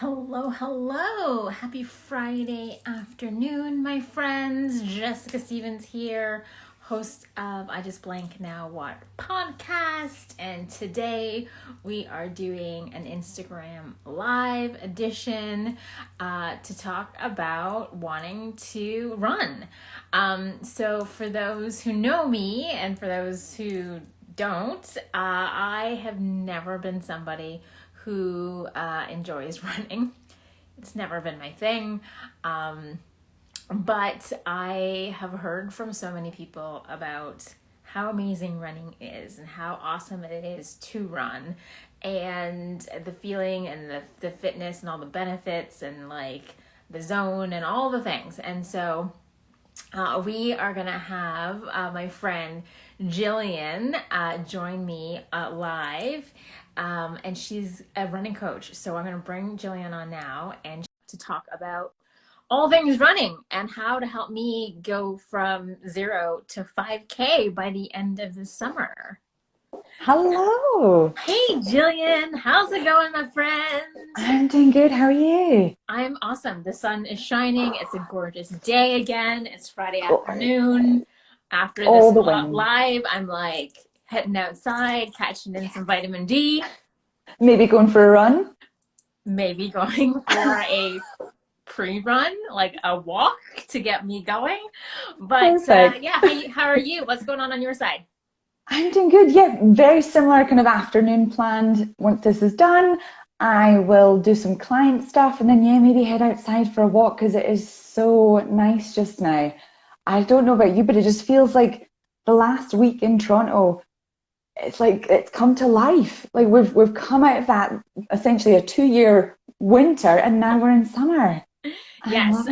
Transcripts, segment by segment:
Hello, hello. Happy Friday afternoon, my friends. Jessica Stevens here, host of I Just Blank Now What podcast. And today we are doing an Instagram live edition to talk about wanting to run. So for those who know me and for those who don't, I have never been somebody who enjoys running. It's never been my thing. But I have heard from so many people about how amazing running is and how awesome it is to run and the feeling and the fitness and all the benefits and like the zone and all the things. And so we are going to have my friend Gillian join me live. And she's a running coach. So I'm going to bring Gillian on now and to talk about all things running and how to help me go from 0 to 5K by the end of the summer. Hello. Hey, Gillian. How's it going, my friend? I'm doing good. How are you? I'm awesome. The sun is shining. It's a gorgeous day again. It's Friday afternoon. After this live, I'm like heading outside, catching in some vitamin D. Maybe going for a run? Maybe going for a pre-run, like a walk to get me going. But yeah, how are you? What's going on your side? I'm doing good. Yeah, very similar kind of afternoon planned. Once this is done, I will do some client stuff and then maybe head outside for a walk because it is so nice just now. I don't know about you, but it just feels like the last week in Toronto, it's like it's come to life. Like we've come out of that essentially a 2-year winter and now we're in summer. Yes,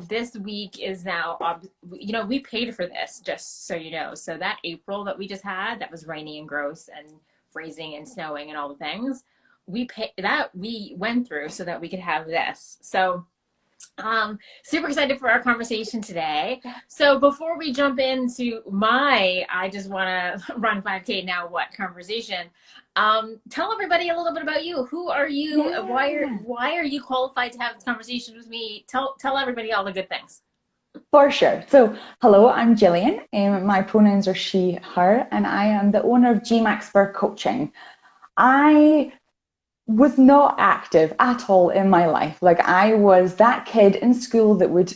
this week is now, we paid for this, just so you know. So that April that we just had, that was rainy and gross and freezing and snowing and all the things, we went through so that we could have this. So super excited for our conversation today. So before we jump into I just want to run 5K now what conversation, tell everybody a little bit about you. Who are you? Yeah. Why are you qualified to have this conversation with me? Tell everybody all the good things. For sure. So, hello, I'm Gillian. My pronouns are she, her, and I am the owner of GMacSpurr Coaching. I was not active at all in my life. Like I was that kid in school that would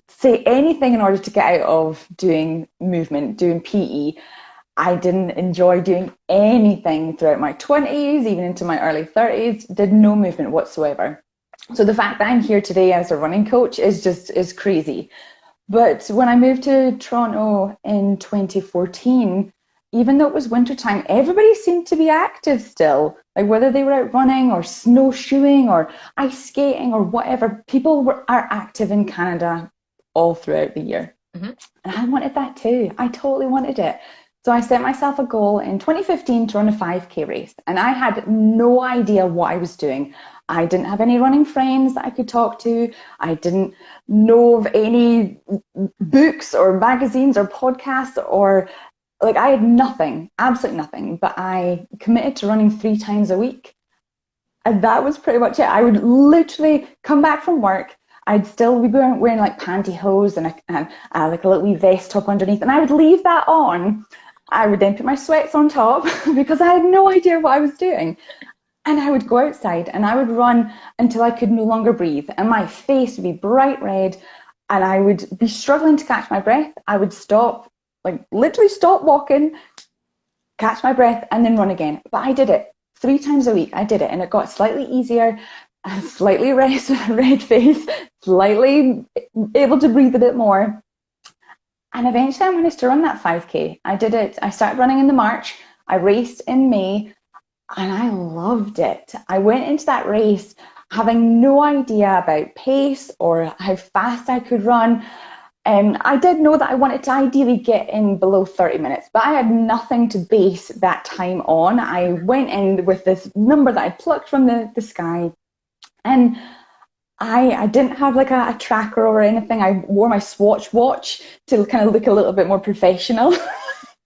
say anything in order to get out of doing movement, doing PE. I didn't enjoy doing anything throughout my 20s, even into my early 30s, did no movement whatsoever. So the fact that I'm here today as a running coach is crazy. But when I moved to Toronto in 2014, even though it was wintertime, everybody seemed to be active still. Like whether they were out running or snowshoeing or ice skating or whatever, are active in Canada all throughout the year. Mm-hmm. And I wanted that too. I totally wanted it. So I set myself a goal in 2015 to run a 5K race. And I had no idea what I was doing. I didn't have any running friends that I could talk to. I didn't know of any books or magazines or podcasts or like I had nothing, absolutely nothing, but I committed to running 3 times a week. And that was pretty much it. I would literally come back from work. I'd still be wearing like pantyhose and like a little wee vest top underneath. And I would leave that on. I would then put my sweats on top because I had no idea what I was doing. And I would go outside and I would run until I could no longer breathe. And my face would be bright red and I would be struggling to catch my breath. I would stop, like literally stop walking, catch my breath and then run again. But I did it 3 times a week. I did it and it got slightly easier, slightly red face, slightly able to breathe a bit more. And eventually I managed to run that 5K. I did it. I started running in the March. I raced in May and I loved it. I went into that race having no idea about pace or how fast I could run. I did know that I wanted to ideally get in below 30 minutes, but I had nothing to base that time on. I went in with this number that I plucked from the sky, and I didn't have like a tracker or anything. I wore my Swatch watch to kind of look a little bit more professional,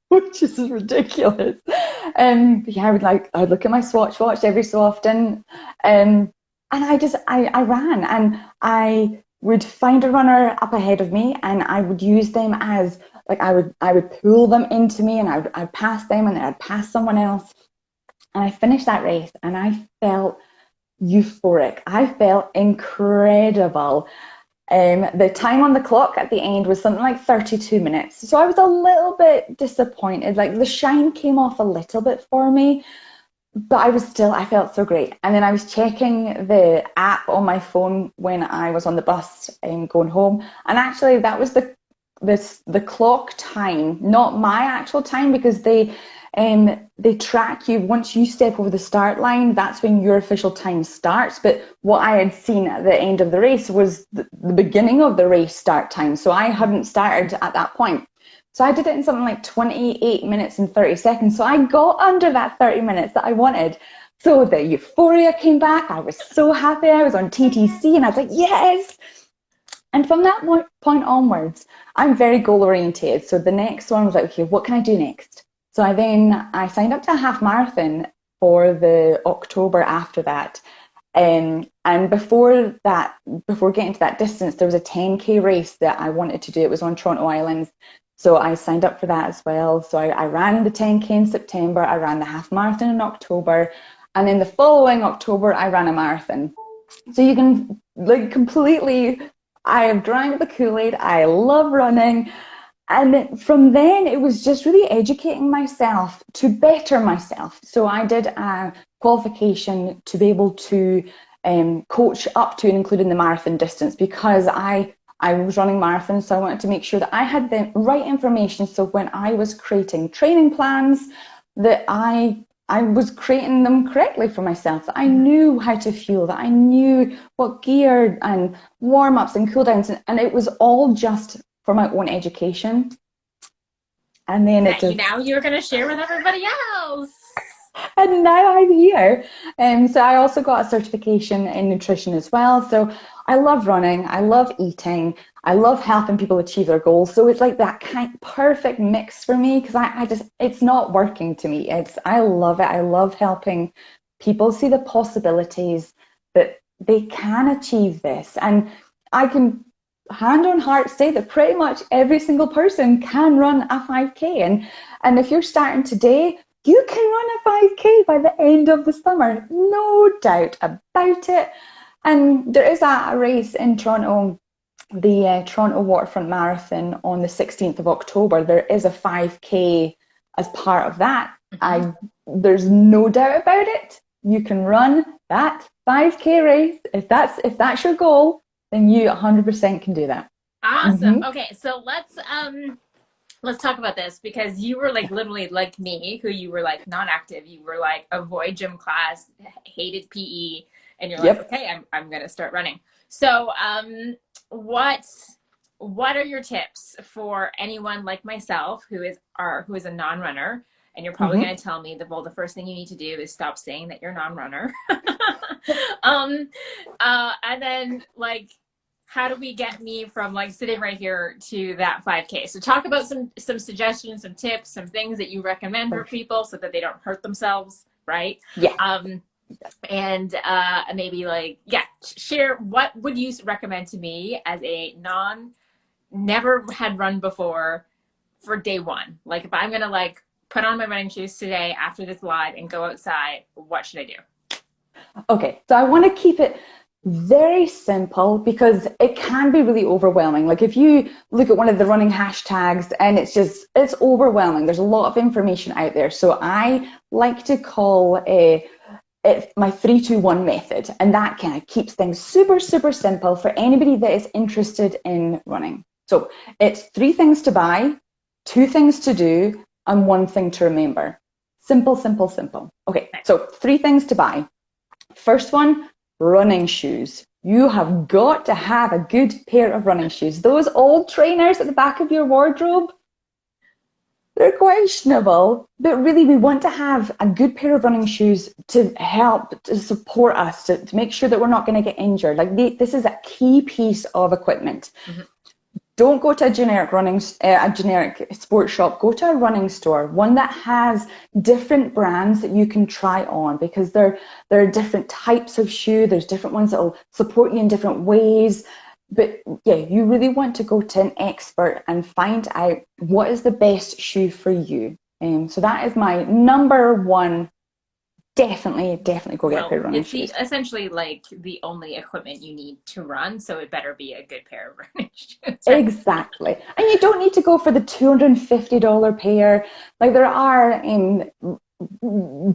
which is ridiculous. Yeah, I'd look at my Swatch watch every so often. And I ran, and I would find a runner up ahead of me, and I would use them as like I would pull them into me, and I'd pass them, and then I'd pass someone else. And I finished that race, and I felt euphoric. I felt incredible. The time on the clock at the end was something like 32 minutes. So I was a little bit disappointed. Like the shine came off a little bit for me, but I felt so great. And then I was checking the app on my phone when I was on the bus going home. And actually that was the clock time, not my actual time, because they track you once you step over the start line. That's when your official time starts. But what I had seen at the end of the race was the beginning of the race start time. So I hadn't started at that point. So I did it in something like 28 minutes and 30 seconds. So I got under that 30 minutes that I wanted. So the euphoria came back. I was so happy. I was on TTC and I was like, yes. And from that point onwards, I'm very goal oriented. So the next one was like, okay, what can I do next? So I signed up to a half marathon for the October after that. And before getting to that distance, there was a 10K race that I wanted to do. It was on Toronto Islands. So I signed up for that as well. So I ran the 10K in September. I ran the half marathon in October. And then the following October, I ran a marathon. So you can like completely, I have drank the Kool-Aid. I love running. And from then, it was just really educating myself to better myself. So I did a qualification to be able to coach up to and including the marathon distance, because I was running marathons, so I wanted to make sure that I had the right information. So when I was creating training plans, that I was creating them correctly for myself, that I knew how to fuel, that I knew what gear and warm-ups and cool downs, and it was all just for my own education. And then now you're going to share with everybody else. And now I'm here. So I also got a certification in nutrition as well. So I love running, I love eating, I love helping people achieve their goals. So it's like that kind of perfect mix for me, because I just, it's not working to me. I love it. I love helping people see the possibilities that they can achieve this. And I can hand on heart say that pretty much every single person can run a 5K. And if you're starting today, you can run a 5K by the end of the summer, no doubt about it. And there is a race in Toronto, the Toronto Waterfront Marathon on the 16th of October. There is a 5K as part of that. There's no doubt about it. You can run that 5K race. If that's your goal, then you 100% can do that. Awesome. Okay, so let's talk about this, because you were like literally like me, who you were like not active. You were like avoid gym class, hated PE, and you're like, okay, I'm gonna start running. So what are your tips for anyone like myself who is a non-runner? And you're probably going to tell me the first thing you need to do is stop saying that you're a non-runner. And then like, how do we get me from like sitting right here to that 5K? So talk about some suggestions, some tips, some things that you recommend for people so that they don't hurt themselves, right? Yeah. And maybe like, share what would you recommend to me as a never had run before for day one? Like if I'm going to like put on my running shoes today after this live and go outside, what should I do? Okay, so I want to keep it very simple, because it can be really overwhelming. Like if you look at one of the running hashtags and it's overwhelming. There's a lot of information out there. So I like to call it my 3-2-1 method. And that kind of keeps things super, super simple for anybody that is interested in running. So it's 3 things to buy, 2 things to do, and 1 thing to remember. Simple, simple, simple. Okay, so 3 things to buy. First one, running shoes. You have got to have a good pair of running shoes. Those old trainers at the back of your wardrobe, they're questionable, but really we want to have a good pair of running shoes to help, to support us, to make sure that we're not going to get injured. Like this is a key piece of equipment. don't go to a generic sports shop. Go to a running store, one that has different brands that you can try on, because there are different types of shoe. There's different ones that will support you in different ways. But yeah, you really want to go to an expert and find out what is the best shoe for you. So that is my number one. Definitely go get a pair of running shoes. Essentially like the only equipment you need to run, so it better be a good pair of running shoes. Right? Exactly. And you don't need to go for the $250 pair. Like there are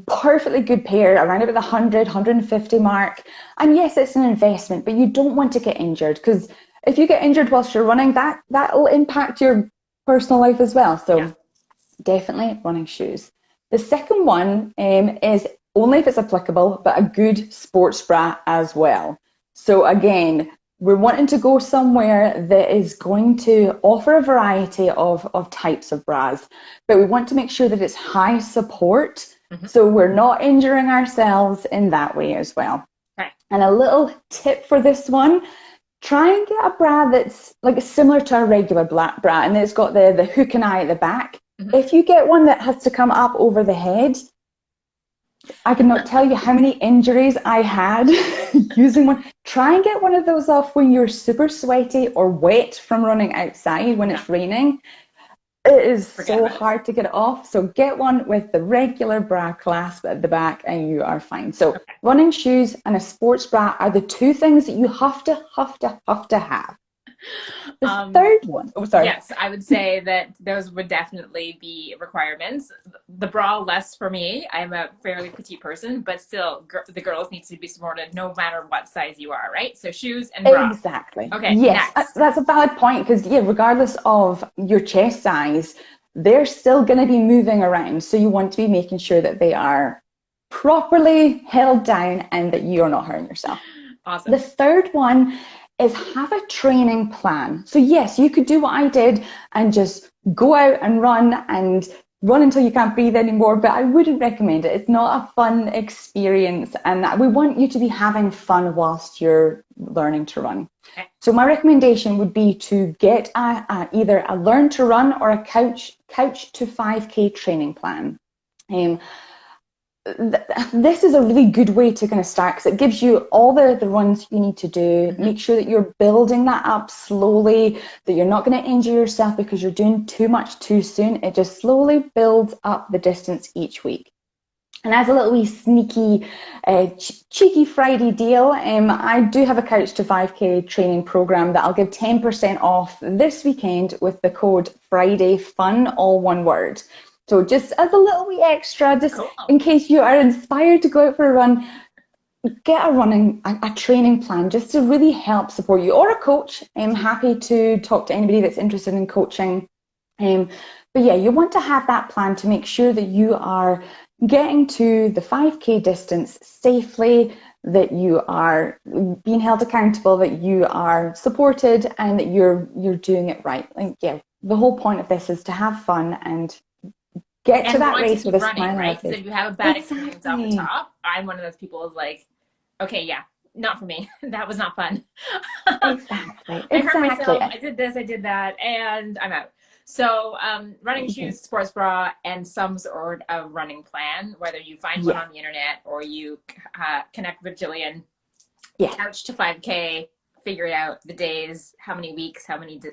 perfectly good pair around about the 150 mark. And yes, it's an investment, but you don't want to get injured, because if you get injured whilst you're running, that'll impact your personal life as well. So definitely running shoes. The second one is, only if it's applicable, but a good sports bra as well. So again, we're wanting to go somewhere that is going to offer a variety of types of bras, but we want to make sure that it's high support, so we're not injuring ourselves in that way as well. Okay. And a little tip for this one, try and get a bra that's like similar to a regular bra, and it's got the hook and eye at the back. If you get one that has to come up over the head, I cannot tell you how many injuries I had using one. Try and get one of those off when you're super sweaty or wet from running outside when it's raining. It is so hard to get it off. So get one with the regular bra clasp at the back and you are fine. So running shoes and a sports bra are the two things that you have to have. The third one. Oh, sorry. Yes, I would say that those would definitely be requirements. The bra, less for me. I'm a fairly petite person, but still, the girls need to be supported no matter what size you are, right? So shoes and bra. Exactly. Okay. Yes, next. That's a valid point, because regardless of your chest size, they're still going to be moving around. So you want to be making sure that they are properly held down and that you are not hurting yourself. Awesome. The third one is have a training plan. So yes, you could do what I did and just go out and run until you can't breathe anymore, but I wouldn't recommend it. It's not a fun experience, and we want you to be having fun whilst you're learning to run. Okay. So my recommendation would be to get either a learn to run or a couch to 5K training plan. This is a really good way to kind of start, because it gives you all the runs you need to do. Make sure that you're building that up slowly, that you're not going to injure yourself because you're doing too much too soon. It just slowly builds up the distance each week. And as a little wee sneaky, cheeky Friday deal, I do have a Couch to 5K training program that I'll give 10% off this weekend with the code FridayFun, all one word. So just as a little wee extra, just in case you are inspired to go out for a run, get a training plan just to really help support you, or a coach. I'm happy to talk to anybody that's interested in coaching. But yeah, you want to have that plan to make sure that you are getting to the 5K distance safely, that you are being held accountable, that you are supported, and that you're doing it right. Like, yeah, the whole point of this is to have fun and get to that race with a smile, right? Because if you have a bad experience off the top, I'm one of those people who's like, okay, yeah, not for me. That was not fun. Exactly. I hurt myself. I did this, I did that, and I'm out. So running shoes, sports bra, and some sort of running plan, whether you find one on the internet or you connect with Gillian, Couch to 5K, figure it out, the days, how many weeks,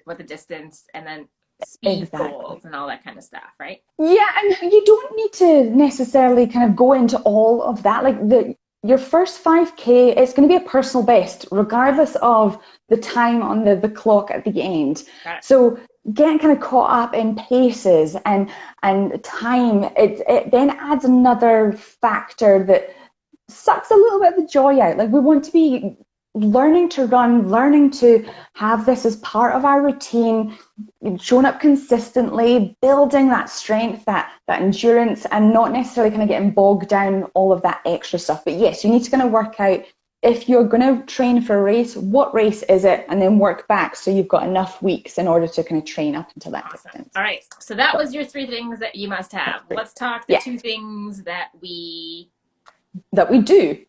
what the distance, and then speed goals and all that kind of stuff, right? Yeah, and you don't need to necessarily kind of go into all of that. Like your first 5K, it's going to be a personal best, regardless of the time on the clock at the end. So getting kind of caught up in paces and time, it then adds another factor that sucks a little bit of the joy out. Like, we want to be learning to run, learning to have this as part of our routine, showing up consistently, building that strength, that endurance, and not necessarily kind of getting bogged down all of that extra stuff. But yes, you need to kind of work out, if you're going to train for a race, what race is it, and then work back so you've got enough weeks in order to kind of train up until that distance. All right, so that was your 3 things that you must have. Let's talk the 2 things that we do.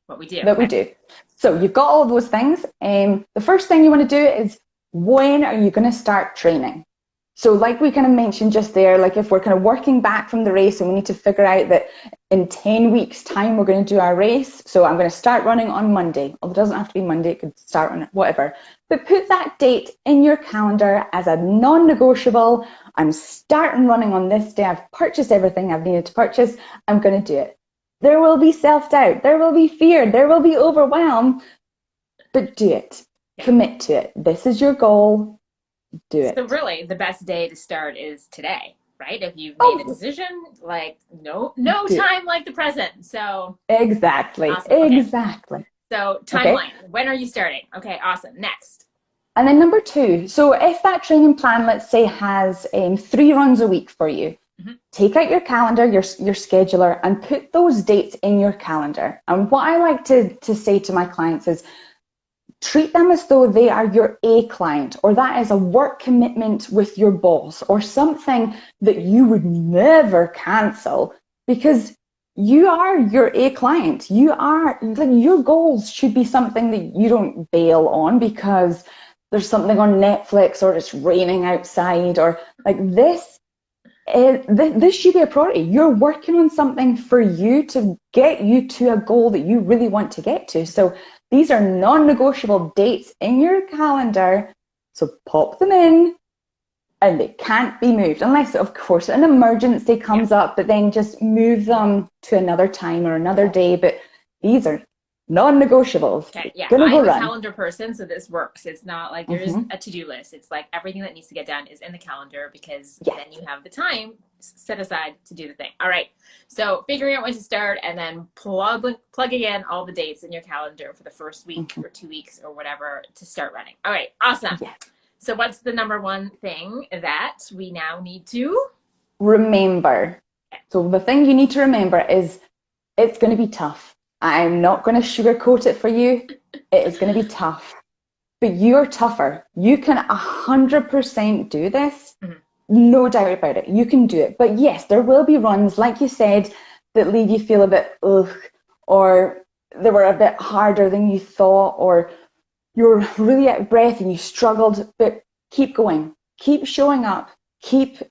So you've got all of those things. The first thing you want to do is when are you going to start training? So like we kind of mentioned just there, like if we're kind of working back from the race and we need to figure out that in 10 weeks time, we're going to do our race. So I'm going to start running on Monday. Well, it doesn't have to be Monday. It could start on whatever, but put that date in your calendar as a non-negotiable. I'm starting running on this day. I've purchased everything I've needed to purchase. I'm going to do it. There will be self-doubt. There will be fear. There will be overwhelm, but do it. Yeah. Commit to it. This is your goal. Do it. So really, the best day to start is today, right? If you've made a Oh, decision, like no do it. time like the present. So Exactly. awesome. Okay. Exactly. So Okay. timeline. When are you starting? Okay, awesome. Next. And then number two, so if that training plan, let's say, has 3 runs a week for you, Mhm. take out your calendar, your scheduler, and put those dates in your calendar. And what I like to say to my clients is treat them as though they are your A client, or that is a work commitment with your boss, or something that you would never cancel because you are your A client. You are like your goals should be something that you don't bail on because there's something on Netflix or it's raining outside or like this. This should be a priority. You're working on something for you to get you to a goal that you really want to get to. So these are non-negotiable dates in your calendar. So pop them in and they can't be moved unless, of course, an emergency comes up, but then just move them to another time or another day. But these are non-negotiables. Okay, yeah, Gonna go I'm a run. calendar person, so this works. It's not like there isn't a to-do list. It's like everything that needs to get done is in the calendar because Yes. then you have the time set aside to do the thing. All right, so figuring out when to start and then plugging in all the dates in your calendar for the first week or 2 weeks or whatever to start running. All right, awesome. Yes. So what's the number one thing that we now need to Remember? So the thing you need to remember is it's going to be tough. I'm not going to sugarcoat it for you. It is going to be tough, but you're tougher. You can 100% do this. Mhm. No doubt about it. You can do it. But yes, there will be runs, like you said, that leave you feel a bit ugh, or they were a bit harder than you thought, or you're really out of breath and you struggled, but keep going. Keep showing up. Keep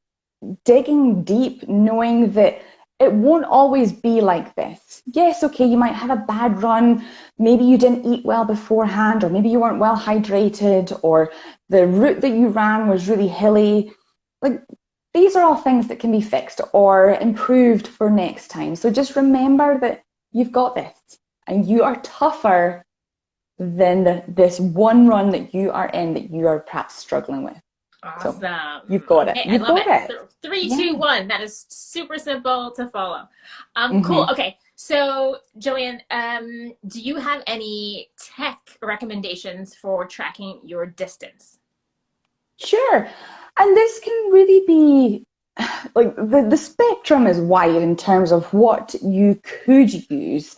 digging deep, knowing that it won't always be like this. Yes, okay, you might have a bad run. Maybe you didn't eat well beforehand, or maybe you weren't well hydrated, or the route that you ran was really hilly. Like, these are all things that can be fixed or improved for next time. So just remember that you've got this and you are tougher than this one run that you are in that you are perhaps struggling with. So Awesome. you've got it. Okay, I You've love got it. it. Three, Yeah. two, one. That is super simple to follow. Cool. Mm-hmm. Okay, so Gillian, do you have any tech recommendations for tracking your distance? Sure. And this can really be like the spectrum is wide in terms of what you could use.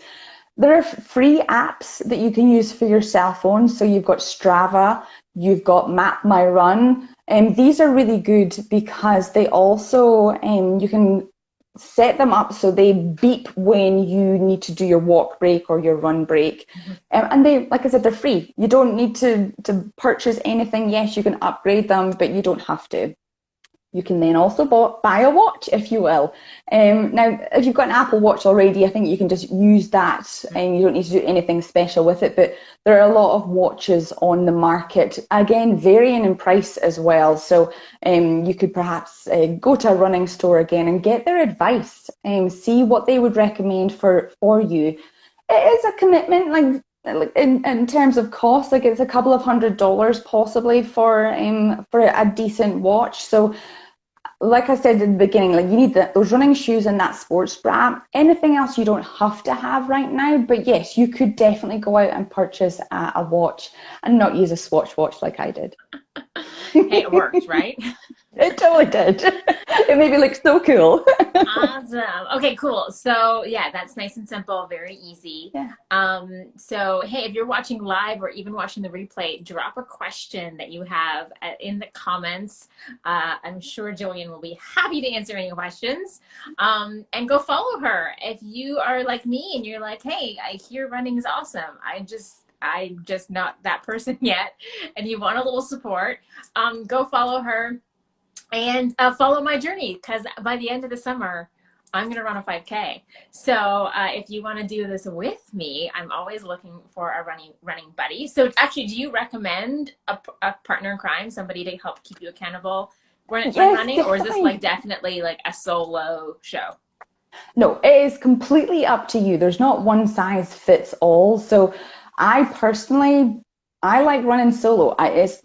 There are free apps that you can use for your cell phone. So you've got Strava, you've got Map My Run, and these are really good because they also you can set them up so they beep when you need to do your walk break or your run break. And they, like I said, they're free. You don't need to purchase anything. Yes, you can upgrade them, but you don't have to. You can then also buy a watch, if you will. Now, if you've got an Apple Watch already, I think you can just use that and you don't need to do anything special with it. But there are a lot of watches on the market, again, varying in price as well. So you could perhaps go to a running store again and get their advice and see what they would recommend for you. It is a commitment, like in terms of cost, like it's a couple of $100 possibly for a decent watch. So like I said in the beginning, like you need those running shoes and that sports bra. Anything else you don't have to have right now, but yes, you could definitely go out and purchase a watch and not use a Swatch watch like I did. Hey, it worked, right? It totally did. It made me look so cool. Awesome. Okay, cool. So yeah, that's nice and simple, very easy. Yeah. So hey, if you're watching live or even watching the replay, drop a question that you have in the comments. I'm sure Gillian will be happy to answer any questions. And go follow her. If you are like me and you're like, hey, I hear running is awesome. I'm just not that person yet, and you want a little support, go follow her and follow my journey, because by the end of the summer, I'm going to run a 5K. So if you want to do this with me, I'm always looking for a running buddy. So actually, do you recommend a partner in crime, somebody to help keep you accountable when Yes, running, or is this definitely. like definitely like a solo show? No, it is completely up to you. There's not one size fits all. So I personally, I like running solo.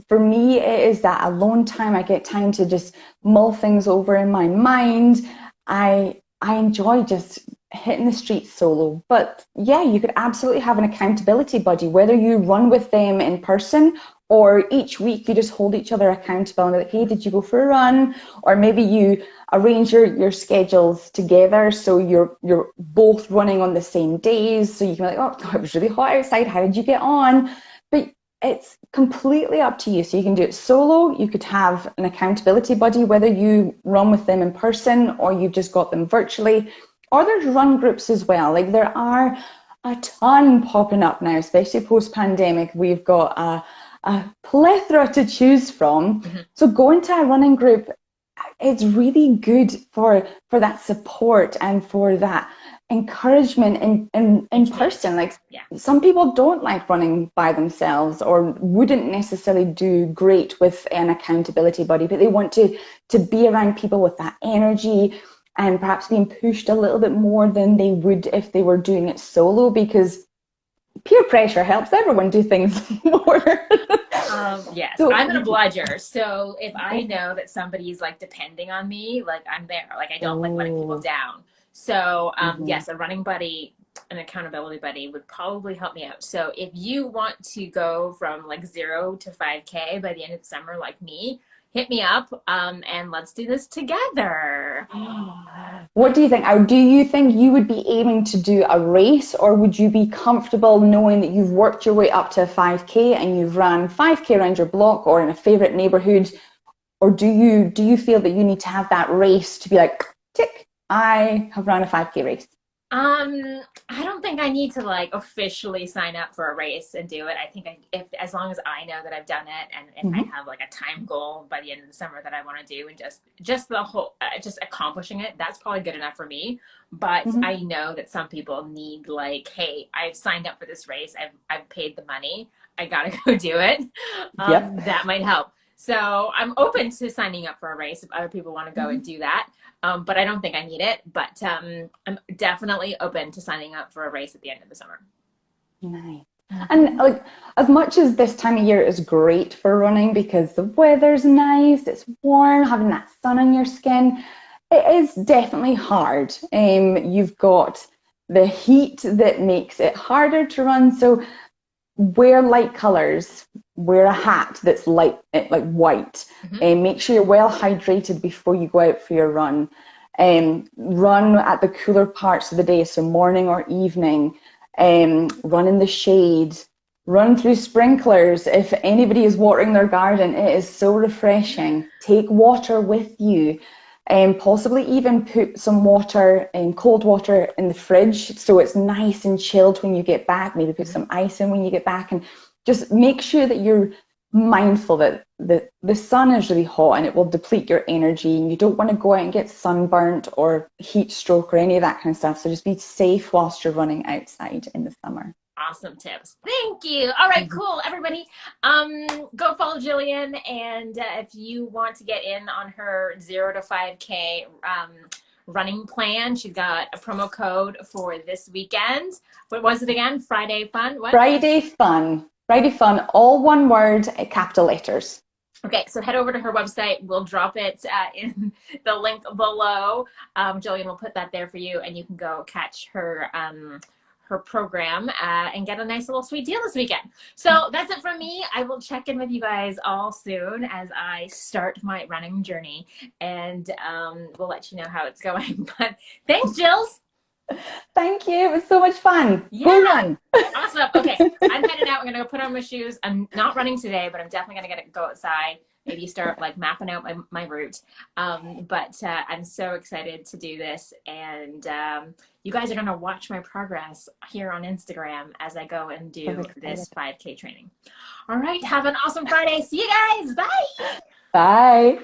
For me, it is that alone time. I get time to just mull things over in my mind. I enjoy just hitting the streets solo. But yeah, you could absolutely have an accountability buddy, whether you run with them in person or each week you just hold each other accountable and be like, hey, did you go for a run? Or maybe you arrange your schedules together so you're both running on the same days. So you can be like, oh, it was really hot outside. How did you get on? But it's completely up to you. So you can do it solo. You could have an accountability buddy, whether you run with them in person or you've just got them virtually. Or there's run groups as well. Like there are a ton popping up now, especially post pandemic. We've got a plethora to choose from. Mm-hmm. So going to a running group, it's really good for that support and for that encouragement in person. Like Yeah. some people don't like running by themselves or wouldn't necessarily do great with an accountability buddy, but they want to be around people with that energy and perhaps being pushed a little bit more than they would if they were doing it solo, because peer pressure helps everyone do things more. Yes, So I'm an obliger. So if I know that somebody's like depending on me, like I'm there. Like I don't like letting people oh, down. So mhm. yes, a running buddy, an accountability buddy would probably help me out. So if you want to go from like 0 to 5K by the end of the summer, like me, hit me up, and let's do this together. What do you think? Or do you think you would be aiming to do a race, or would you be comfortable knowing that you've worked your way up to a 5K and you've ran 5K around your block or in a favorite neighborhood? Or do you feel that you need to have that race to be like, tick, I have run a 5K race? I don't think I need to like officially sign up for a race and do it. I think if as long as I know that I've done it, and if I Mm-hmm. have like a time goal by the end of the summer that I want to do, and just the whole just accomplishing it, that's probably good enough for me. But Mm-hmm. I know that some people need like, hey, I've signed up for this race. I've paid the money. I gotta go do it. Yep. That might help. So I'm open to signing up for a race if other people want to go Mm-hmm. and do that. But I don't think I need it. But I'm definitely open to signing up for a race at the end of the summer. Nice. And Mm-hmm. like as much as this time of year is great for running because the weather's nice, it's warm, having that sun on your skin, it is definitely hard. You've got the heat that makes it harder to run. So wear light colors, wear a hat that's light, like white, Mm-hmm. and make sure you're well hydrated before you go out for your run. Run at the cooler parts of the day, so morning or evening. Run in the shade, run through sprinklers. If anybody is watering their garden, it is so refreshing. Take water with you, and possibly even put some water, cold water in the fridge so it's nice and chilled when you get back. Maybe put Mm-hmm. some ice in when you get back, and just make sure that you're mindful that the sun is really hot and it will deplete your energy, and you don't want to go out and get sunburnt or heat stroke or any of that kind of stuff. So just be safe whilst you're running outside in the summer. Awesome tips. Thank you. All right, cool. Everybody, go follow Jillian. And if you want to get in on her 0 to 5K running plan, she's got a promo code for this weekend. What was it again? Friday Fun? What? Friday fun. Friday fun, all one word, capital letters. Okay, so head over to her website. We'll drop it in the link below. Jillian will put that there for you, and you can go catch her program and get a nice little sweet deal this weekend. So that's it from me. I will check in with you guys all soon as I start my running journey, and we'll let you know how it's going. But thanks, Jills. Thank you. It was so much fun. Go Yeah. run. Awesome. Okay, I'm headed out. I'm gonna go put on my shoes. I'm not running today, but I'm definitely gonna go outside maybe start like mapping out my route. But I'm so excited to do this. And you guys are going to watch my progress here on Instagram as I go and So do excited. this 5K training. All right. Have an awesome Friday. See you guys. Bye. Bye.